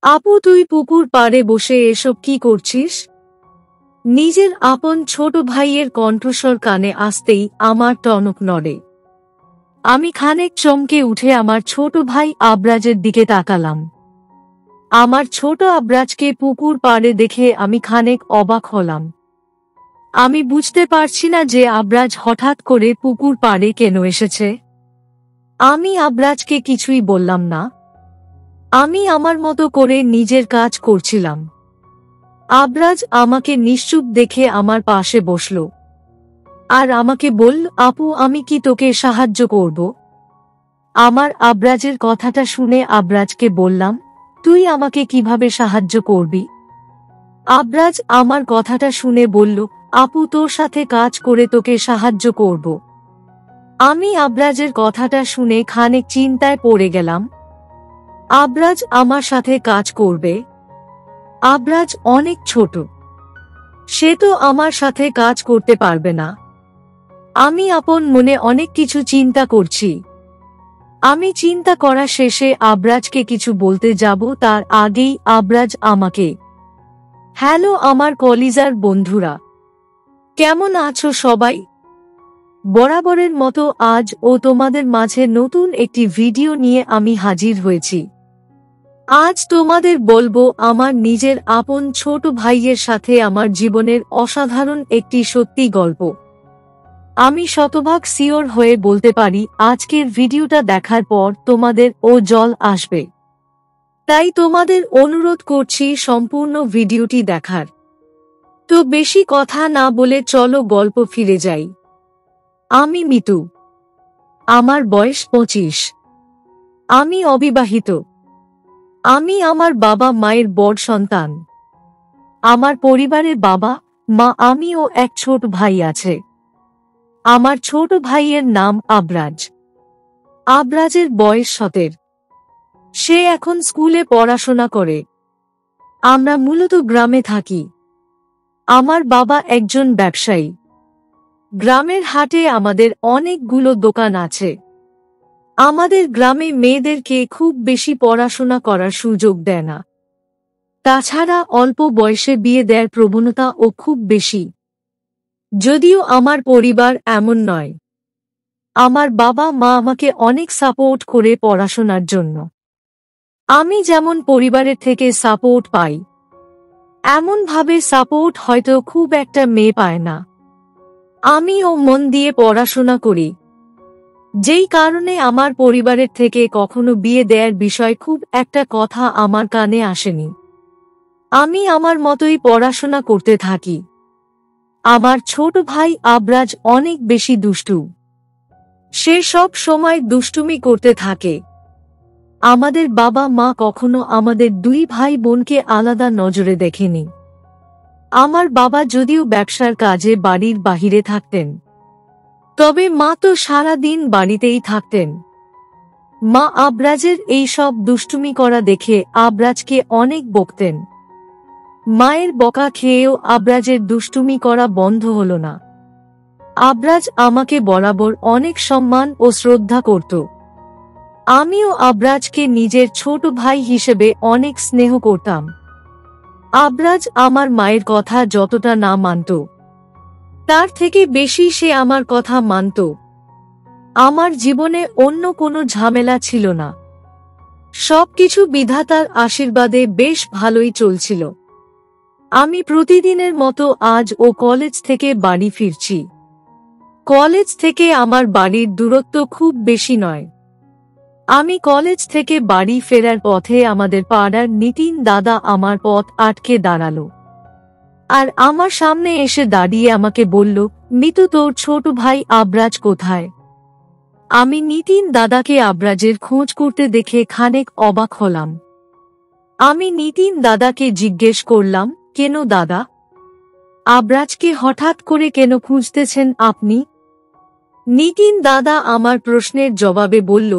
আপু, তুই পুকুর পাড়ে বসে এসব কি করছিস? নিজের আপন ছোট ভাইয়ের কণ্ঠস্বর কানে আসতেই আমার টনক নড়ে। আমি খানিক চমকে উঠে আমার ছোট ভাই আবরাজের দিকে তাকালাম। আমার ছোট আবরাজকে পুকুর পাড়ে দেখে আমি খানিক অবাক হলাম। আমি বুঝতে পারছি না যে আবরাজ হঠাৎ করে পুকুর পাড়ে কেন এসেছে। আমি আবরাজকে কিছুই বললাম না। আমি আমার মতো করে নিজের কাজ করছিলাম। আবরাজ আমাকে নিশ্চুপ দেখে আমার পাশে বসল আর আমাকে বলল, আপু, আমি কি তোকে সাহায্য করব? আমার আবরাজের কথাটা শুনে আবরাজকে বললাম, তুই আমাকে কিভাবে সাহায্য করবি? আবরাজ আমার কথাটা শুনে বলল, আপু, তোর সাথে কাজ করে তোকে সাহায্য করব। আমি আবরাজের কথাটা শুনে খানিক চিন্তায় পড়ে গেলাম। আবরাজ আমার সাথে কাজ করবে? আবরাজ অনেক ছোট, সে তো আমার সাথে কাজ করতে পারবে না। আমি আপন মনে অনেক কিছু চিন্তা করছি। আমি চিন্তা করা শেষে আবরাজকে কিছু বলতে যাব তার আগেই আবরাজ আমাকে, হ্যালো আমার কলিজার বন্ধুরা, কেমন আছো সবাই? বরাবরের মতো আজ ও তোমাদের মাঝে নতুন একটি ভিডিও নিয়ে আমি হাজির হয়েছি। আজ তোমাদের বলবো আমার নিজের আপন ছোট ভাইয়ের সাথে আমার জীবনের অসাধারণ একটি সত্যি গল্প। আমি শতভাগ সিওর হয়ে বলতে পারি আজকের ভিডিওটা দেখার পর তোমাদের ও জল আসবে। তাই তোমাদের অনুরোধ করছি সম্পূর্ণ ভিডিওটি দেখার। তো বেশি কথা না বলে চলো গল্প ফিরে যাই। আমি মিতু। আমার বয়স 25। আমি অবিবাহিত। আমি আমার বাবা মায়ের বড় সন্তান। আমার পরিবারে বাবা, মা, আমি ও এক ছোট ভাই আছে। আমার ছোট ভাইয়ের নাম আবরাজ। আবরাজের বয়স 17। সে এখন স্কুলে পড়াশোনা করে। আমরা মূলত গ্রামে থাকি। আমার বাবা একজন ব্যবসায়ী। গ্রামের হাটে আমাদের অনেকগুলো দোকান আছে। আমাদের গ্রামে মেয়েদেরকে খুব বেশি পড়াশোনা করার সুযোগ দেয় না। তাছাড়া অল্প বয়সে বিয়ে দেওয়ার প্রবণতাও খুব বেশি। যদিও আমার পরিবার এমন নয়। আমার বাবা মা আমাকে অনেক সাপোর্ট করে পড়াশোনার জন্য। আমি যেমন পরিবারের থেকে সাপোর্ট পাই, এমনভাবে সাপোর্ট হয়তো খুব একটা মেয়ে পায় না। আমিও মন দিয়ে পড়াশোনা করি, যেই কারণে আমার পরিবারের থেকে কখনো বিয়ে দেওয়ার বিষয় খুব একটা কথা আমার কানে আসেনি। আমি আমার মতোই পড়াশোনা করতে থাকি। আমার ছোট ভাই আবরাজ অনেক বেশি দুষ্টু। সে সব সময় দুষ্টুমি করতে থাকে। আমাদের বাবা মা কখনো আমাদের দুই ভাই বোনকে আলাদা নজরে দেখেনি। আমার বাবা যদিও ব্যবসার কাজে বাড়ির বাহিরে থাকতেন, তবে মা তো সারা দিন বাড়িতেই থাকতেন। মা আবরাজের এই সব দুষ্টুমি করা দেখে আবরাজকে অনেক বকতেন। মায়ের বকা খেয়েও আবরাজের দুষ্টুমি করা বন্ধ হলো না। আবরাজ আমাকে বরাবর অনেক সম্মান ও শ্রদ্ধা করত। আমিও আবরাজকে নিজের ছোট ভাই হিসেবে অনেক স্নেহ করতাম। আবরাজ আমার মায়ের কথা যতটা না মানত, তার থেকে বেশি সে আমার কথা মানত। আমার জীবনে অন্য কোনো ঝামেলা ছিল না। সবকিছু বিধাতার আশীর্বাদে বেশ ভালোই চলছিল। আমি প্রতিদিনের মতো আজ ও কলেজ থেকে বাড়ি ফিরছি। কলেজ থেকে আমার বাড়ির দূরত্ব খুব বেশি নয়। আমি কলেজ থেকে বাড়ি ফেরার পথে আমাদের পাড়ার নিতিন দাদা আমার পথ আটকে দাঁড়ালো আর আমার সামনে এসে দাঁড়িয়ে আমাকে বলল, মিতু, তোর ছোট ভাই আবরাজ কোথায়? আমি নিতিন দাদাকে আবরাজের খোঁজ করতে দেখে খানিক অবাক হলাম। আমি নিতিন দাদাকে জিজ্ঞেস করলাম, কেন দাদা? আবরাজকে হঠাৎ করে কেন খুঁজতেছেন আপনি? নিতিন দাদা আমার প্রশ্নের জবাবে বলল,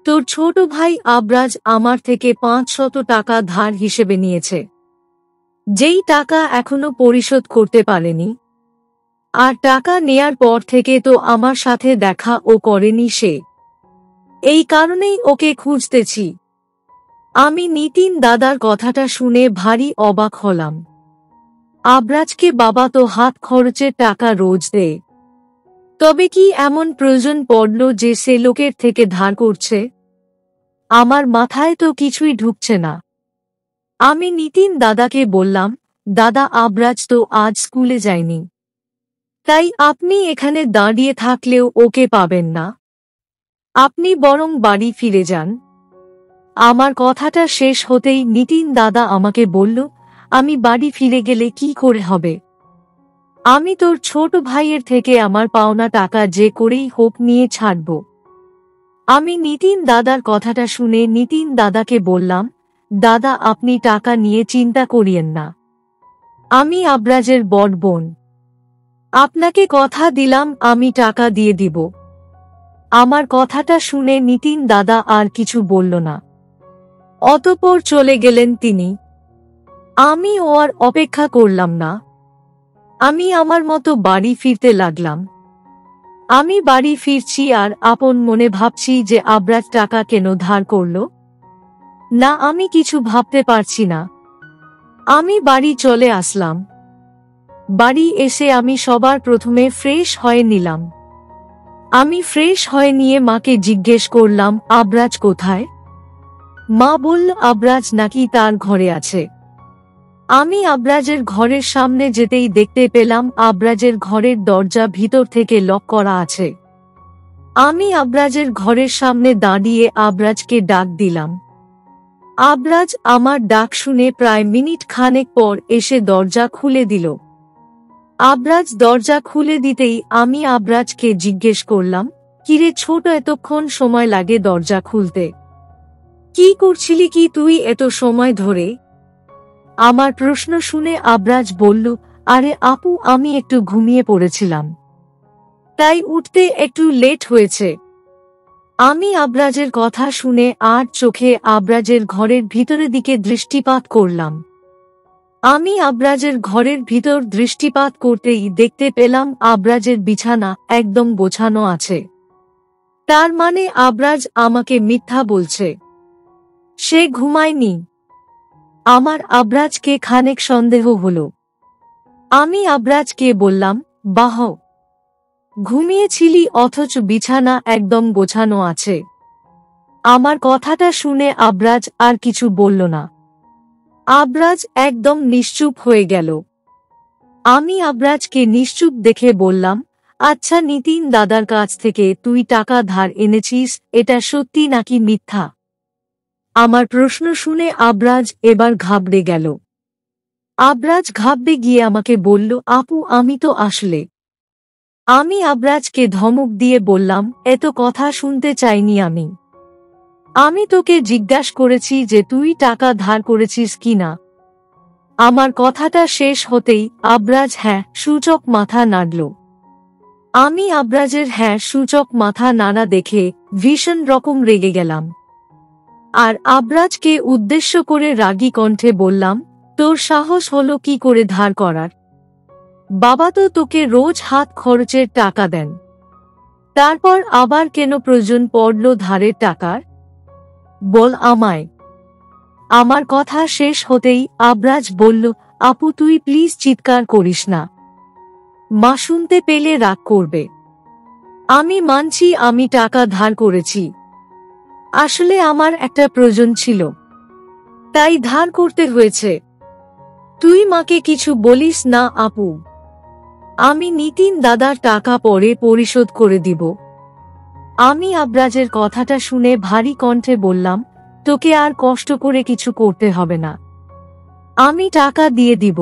তোর ছোট ভাই আবরাজ আমার থেকে 500 টাকা ধার হিসেবে নিয়েছে, যেই টাকা এখনো পরিশোধ করতে পারেনি। আর টাকা নেয়ার পর থেকে তো আমার সাথে দেখা ও করেনি সে। এই কারণেই ওকে খুঁজতেছি। আমি নিতিন দাদার কথাটা শুনে ভারী অবাক হলাম। আবরাজকে বাবা তো হাত খরচের টাকা রোজ দেয়, তবে কি এমন প্রয়োজন পড়ল যে সে লোকের থেকে ধার করছে? আমার মাথায় তো কিছুই ঢুকছে না। আমি নিতিন দাদাকে বললাম, দাদা, আবরাজ তো আজ স্কুলে যায়নি, তাই আপনি এখানে দাঁড়িয়ে থাকলেও ওকে পাবেন না। আপনি বরং বাড়ি ফিরে যান। আমার কথাটা শেষ হতেই নিতিন দাদা আমাকে বলল, আমি বাড়ি ফিরে গেলে কি করে হবে? আমি তোর ছোট ভাইয়ের থেকে আমার পাওনা টাকা যে করেই হোক নিয়ে ছাড়ব। আমি নিতিন দাদার কথাটা শুনে নিতিন দাদাকে বললাম, দাদা, আপনি টাকা নিয়ে চিন্তা করিয়েন না। আমি আবরাজের বড় বোন, আপনাকে কথা দিলাম আমি টাকা দিয়ে দিব। আমার কথাটা শুনে নিতিন দাদা আর কিছু বলল না। অতঃপর চলে গেলেন তিনি। আমি আর অপেক্ষা করলাম না। আমি আমার মতো বাড়ি ফিরতে লাগলাম। আমি বাড়ি ফিরছি আর আপন মনে ভাবছি যে আবরাজ টাকা কেন ধার করল। না, আমি কিছু ভাবতে পারছি না। আমি বাড়ি চলে আসলাম। বাড়ি এসে আমি সবার প্রথমে ফ্রেশ হয়ে নিলাম। আমি ফ্রেশ হয়ে নিয়ে মাকে জিজ্ঞেস করলাম, আবরাজ কোথায়? মা বলল, আবরাজ নাকি তার ঘরে আছে। আমি আবরাজের ঘরের সামনে যেতেই দেখতে পেলাম আবরাজের ঘরের দরজা ভিতর থেকে লক করা আছে। আমি আবরাজের ঘরের সামনে দাঁড়িয়ে আবরাজকে ডাক দিলাম। আবরাজ আমার ডাক শুনে প্রায় মিনিট খানেক পর এসে দরজা খুলে দিল। আবরাজ দরজা খুলে দিতেই আমি আবরাজকে জিজ্ঞেস করলাম, কিরে ছোট, এতক্ষণ সময় লাগে দরজা খুলতে? কি করছিলি কি তুই এত সময় ধরে? আমার প্রশ্ন শুনে আবরাজ বলল, আরে আপু, আমি একটু ঘুমিয়ে পড়েছিলাম, তাই উঠতে একটু লেট হয়েছে। আমি আবরাজের কথা শুনে আর চোখে আবরাজের ঘরের ভিতরের দিকে দৃষ্টিপাত করলাম। আমি আবরাজের ঘরের ভিতর দৃষ্টিপাত করতেই দেখতে পেলাম আবরাজের বিছানা একদম গোছানো আছে। তার মানে আবরাজ আমাকে মিথ্যা বলছে, সে ঘুমায়নি। আমার আবরাজকে খানিক সন্দেহ হলো। আমি আবরাজকে বললাম, বাহ, ঘুমিয়েছিলি অথচ বিছানা একদম গোছানো আছে। আমার কথাটা শুনে আবরাজ আর কিছু বলল না। আবরাজ একদম নিশ্চুপ হয়ে গেল। আমি আবরাজকে নিশ্চুপ দেখে বললাম, আচ্ছা নিতিন দাদার কাছ থেকে তুই টাকা ধার এনেছিস, এটা সত্যি নাকি মিথ্যা? আমার প্রশ্ন শুনে আবরাজ এবার ঘাবড়ে গেল। আবরাজ ঘাবড়ে গিয়ে আমাকে বলল, আপু, আমি তো আসলে। আমি আবরাজকে ধমক দিয়ে বললাম, এত কথা শুনতে চাইনি আমি। আমি তোকে জিজ্ঞাসা করেছি যে তুই টাকা ধার করেছিস কিনা। আমার কথাটা শেষ হতেই আবরাজ হ্যাঁ সূচক মাথা নাড়ল। আমি আবরাজের হ্যাঁ সূচক মাথা নাড়া দেখে ভীষণ রকম রেগে গেলাম। আর আবরাজকে উদ্দেশ্য করে রাগী কণ্ঠে বললাম, তোর সাহস হলো কি করে ধার করার? বাবা তো তোকে রোজ হাত খরচের টাকা দেন, তারপর আবার কেন প্রয়োজন পড়ল ধারের টাকার? বল আমায়। আমার কথা শেষ হতেই আবরাজ বলল, আপু তুই প্লিজ চিৎকার করিস না, মা শুনতে পেলে রাগ করবে। আমি মানছি আমি টাকা ধার করেছি, আসলে আমার একটা প্রয়োজন ছিল, তাই ধার করতে হয়েছে। তুই মাকে কিছু বলিস না আপু, আমি নিতিন দাদার টাকা পরে পরিশোধ করে দিব। আমি আবরাজের কথাটা শুনে ভারী কণ্ঠে বললাম, তোকে আর কষ্ট করে কিছু করতে হবে না, আমি টাকা দিয়ে দিব,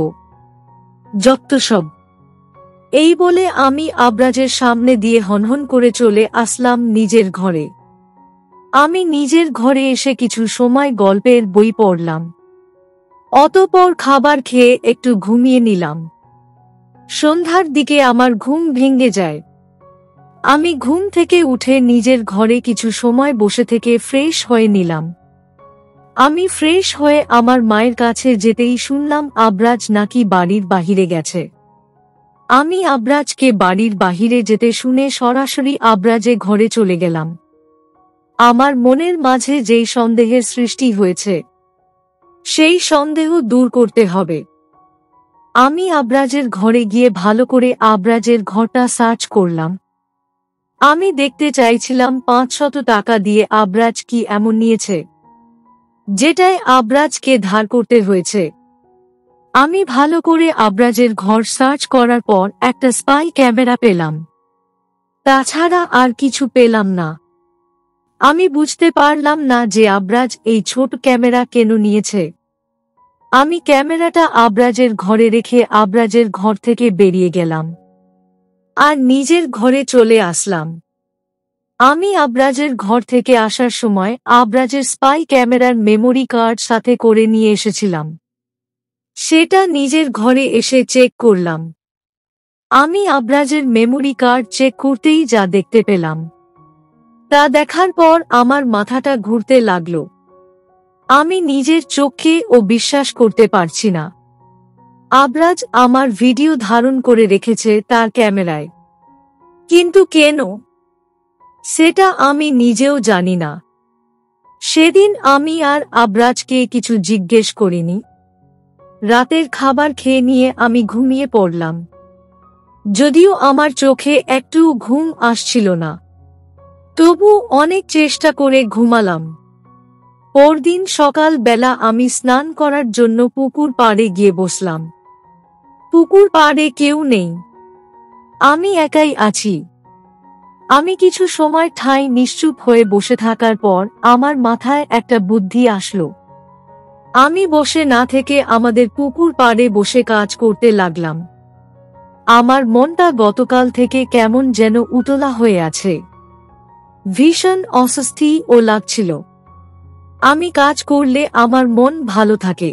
যত সব। এই বলে আমি আবরাজের সামনে দিয়ে হনহন করে চলে আসলাম নিজের ঘরে। আমি নিজের ঘরে এসে কিছু সময় গল্পের বই পড়লাম। অতঃপর খাবার খেয়ে একটু ঘুমিয়ে নিলাম। সন্ধ্যার দিকে আমার ঘুম ভেঙে যায়। আমি ঘুম থেকে উঠে নিজের ঘরে কিছু সময় বসে থেকে ফ্রেশ হয়ে নিলাম। আমি ফ্রেশ হয়ে আমার মায়ের কাছে যেতেই শুনলাম আবরাজ নাকি বাড়ির বাহিরে গেছে। আমি আবরাজকে বাড়ির বাহিরে যেতে শুনে সরাসরি আবরাজে ঘরে চলে গেলাম। আমার মনের মাঝে যেই সন্দেহের সৃষ্টি হয়েছে সেই সন্দেহ দূর করতে হবে। আমি আবরাজের ঘরে গিয়ে ভালো করে আবরাজের ঘরটা সার্চ করলাম। আমি দেখতে চাইছিলাম 500 টাকা দিয়ে আবরাজ কি এমন নিয়েছে যেটায় আবরাজকে ধার করতে হয়েছে। আমি ভালো করে আবরাজের ঘর সার্চ করার পর একটা স্পাই ক্যামেরা পেলাম, তাছাড়া আর কিছু পেলাম না। আমি বুঝতে পারলাম না যে আবরাজ এই ছোট ক্যামেরা কেন নিয়েছে। আমি ক্যামেরাটা আবরাজের ঘরে রেখে আবরাজের ঘর থেকে বেরিয়ে গেলাম আর নিজের ঘরে চলে আসলাম। আমি আবরাজের ঘর থেকে আসার সময় আবরাজের স্পাই ক্যামেরার মেমোরি কার্ড সাথে করে নিয়ে এসেছিলাম। সেটা নিজের ঘরে এসে চেক করলাম। আমি আবরাজের মেমোরি কার্ড চেক করতেই যা দেখতে পেলাম তা দেখার পর আমার মাথাটা ঘুরতে লাগলো। আমি নিজের চোখকে বিশ্বাস করতে পারছি না। আবরাজ আমার ভিডিও ধারণ করে রেখেছে তার ক্যামেরায়, কিন্তু কেন সেটা আমি নিজেও জানি না। সেদিন আমি আর আবরাজকে কিছু জিজ্ঞেস করিনি। রাতের খাবার খেয়ে নিয়ে আমি ঘুমিয়ে পড়লাম, যদিও আমার চোখে একটু ঘুম আসছিল না, তবু অনেক চেষ্টা করে ঘুমালাম। পরদিন সকাল বেলা আমি স্নান করার জন্য পুকুর পাড়ে গিয়ে বসলাম। পুকুর পাড়ে কেউ নেই, আমি একাই আছি। আমি কিছু সময় ঠাই নিশ্চুপ হয়ে বসে থাকার পর আমার মাথায় একটা বুদ্ধি আসলো। আমি বসে না থেকে আমাদের পুকুর পাড়ে বসে কাজ করতে লাগলাম। আমার মনটা গতকাল থেকে কেমন যেন উতলা হয়ে আছে, ভীষণ অস্বস্তি ও লাগছিল। আমি কাজ করলে আমার মন ভালো থাকে,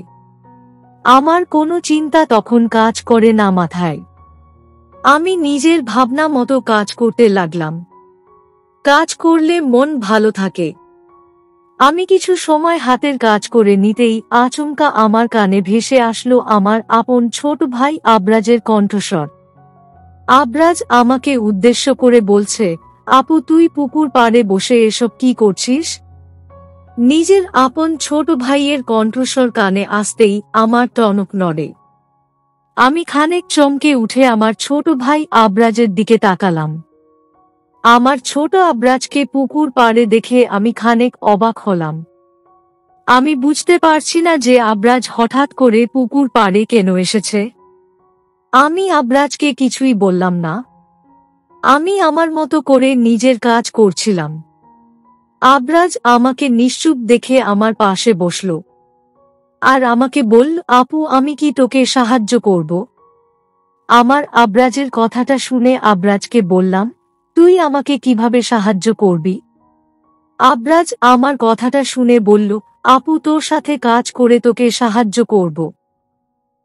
আমার কোনো চিন্তা তখন কাজ করে না মাথায়। আমি নিজের ভাবনা মতো কাজ করতে লাগলাম। কাজ করলে মন ভালো থাকে। আমি কিছু সময় হাতের কাজ করে নিতেই আচমকা আমার কানে ভেসে আসলো আমার আপন ছোট ভাই আবরাজের কণ্ঠস্বর। আবরাজ আমাকে উদ্দেশ্য করে বলছে, আপু তুই পুকুর পাড়ে বসে এসব কি করছিস? নিজের আপন ছোট ভাইয়ের কণ্ঠস্বর কানে আসতেই আমার টনক নড়ে। আমি খানিক চমকে উঠে আমার ছোট ভাই আবরাজের দিকে তাকালাম। আমার ছোট আবরাজকে পুকুর পাড়ে দেখে আমি খানিক অবাক হলাম। আমি বুঝতে পারছি না যে আবরাজ হঠাৎ করে পুকুর পাড়ে কেন এসেছে। আমি আবরাজকে কিছুই বললাম না। আমি আমার মতো করে নিজের কাজ করছিলাম। আবরাজ আমাকে নিশ্চুপ দেখে আমার পাশে বসল আর আমাকে বলল, আপু আমি কি তোকে সাহায্য করব? আমার আবরাজের কথাটা শুনে আবরাজকে বললাম, তুই আমাকে কিভাবে সাহায্য করবি? আবরাজ আমার কথাটা শুনে বলল, আপু তোর সাথে কাজ করে তোকে সাহায্য করব।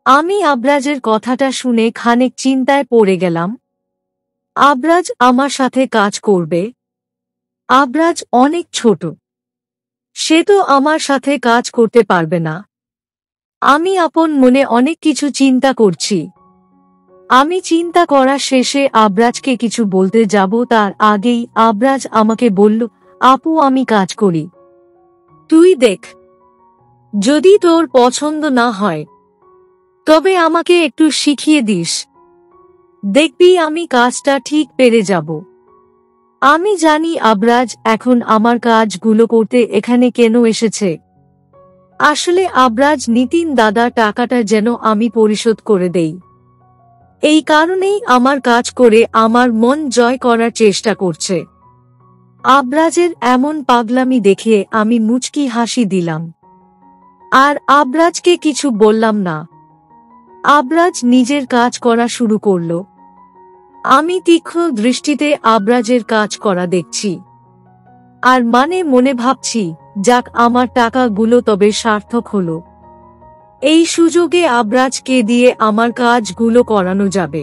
আমি আবরাজের কথাটা শুনে খানিক চিন্তায় পড়ে গেলাম। আবরাজ আমার সাথে কাজ করবে? আবরাজ অনেক ছোট, সে তো আমার সাথে কাজ করতে পারবে না। আমি আপন মনে অনেক কিছু চিন্তা করছি। আমি চিন্তা করা শেষে আবরাজকে কিছু বলতে যাব তার আগেই আবরাজ আমাকে বলল, আপু আমি কাজ করি, তুই দেখ। যদি তোর পছন্দ না হয় তবে আমাকে একটু শিখিয়ে দিস, দেখবি আমি কাজটা ঠিক পেরে যাব। আমি জানি আবরাজ এখন আমার কাজগুলো করতে এখানে কেন এসেছে। আসলে আবরাজ নিতিন দাদা টাকাটা যেন আমি পরিশোধ করে দেই, এই কারণেই আমার কাজ করে আমার মন জয় করার চেষ্টা করছে। আবরাজের এমন পাগলামি দেখে আমি মুচকি হাসি দিলাম আর আবরাজকে কিছু বললাম না। আবরাজ নিজের কাজ করা শুরু করল। আমি তীক্ষ্ণ দৃষ্টিতে আবরাজের কাজ করা দেখছি আর মনে ভাবছি, যাক আমার টাকাগুলো তবে সার্থক হলো। এই সুযোগে আবরাজকে দিয়ে আমার কাজগুলো করানো যাবে।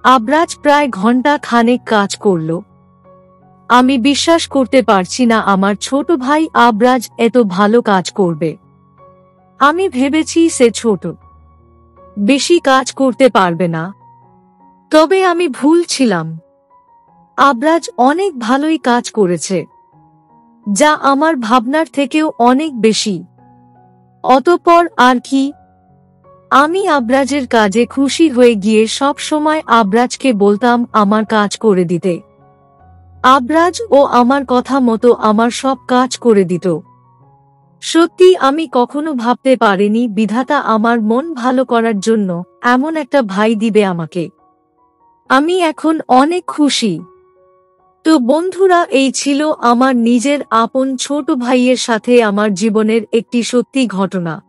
আবরাজ প্রায় ঘন্টা খানেক কাজ করল। আমি বিশ্বাস করতে পারছি না আমার ছোট ভাই আবরাজ এত ভালো কাজ করবে। আমি ভেবেছি সে ছোট, বেশি কাজ করতে পারবে না, তবে আমি ভুল ছিলাম। আবরাজ অনেক ভালোই কাজ করেছে। যা আমার ভাবনার থেকেও অনেক বেশি। অতঃপর আর কি, আমি আবরাজের কাজে খুশি হয়ে গিয়ে সব সময় আবরাজকে বলতাম আমার কাজ করে দিতে। আবরাজ ও আমার কথা মতো আমার সব কাজ করে দিত। সত্যি আমি কখনো ভাবতে পারিনি বিধাতা আমার মন ভালো করার জন্য এমন একটা ভাই দিবে আমাকে। আমি এখন অনেক খুশি। তো বন্ধুরা, এই ছিল আমার নিজের আপন ছোট ভাইয়ের সাথে আমার জীবনের একটি সত্যি ঘটনা।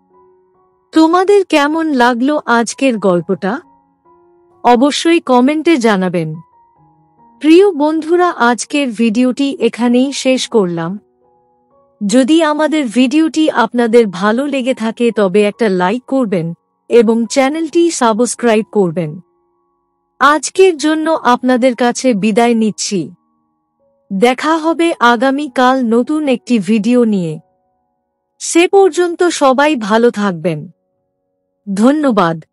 তোমাদের কেমন লাগলো আজকের গল্পটা? অবশ্যই কমেন্টে জানাবেন। প্রিয় বন্ধুরা, আজকের ভিডিওটি এখানেই শেষ করলাম। যদি আমাদের ভিডিওটি আপনাদের ভালো লেগে থাকে তবে একটা লাইক করবেন এবং চ্যানেলটি সাবস্ক্রাইব করবেন। আজকের জন্য আপনাদের কাছে বিদায় নিচ্ছি। দেখা হবে আগামী কাল নতুন একটি ভিডিও নিয়ে। সে পর্যন্ত সবাই ভালো থাকবেন। ধন্যবাদ।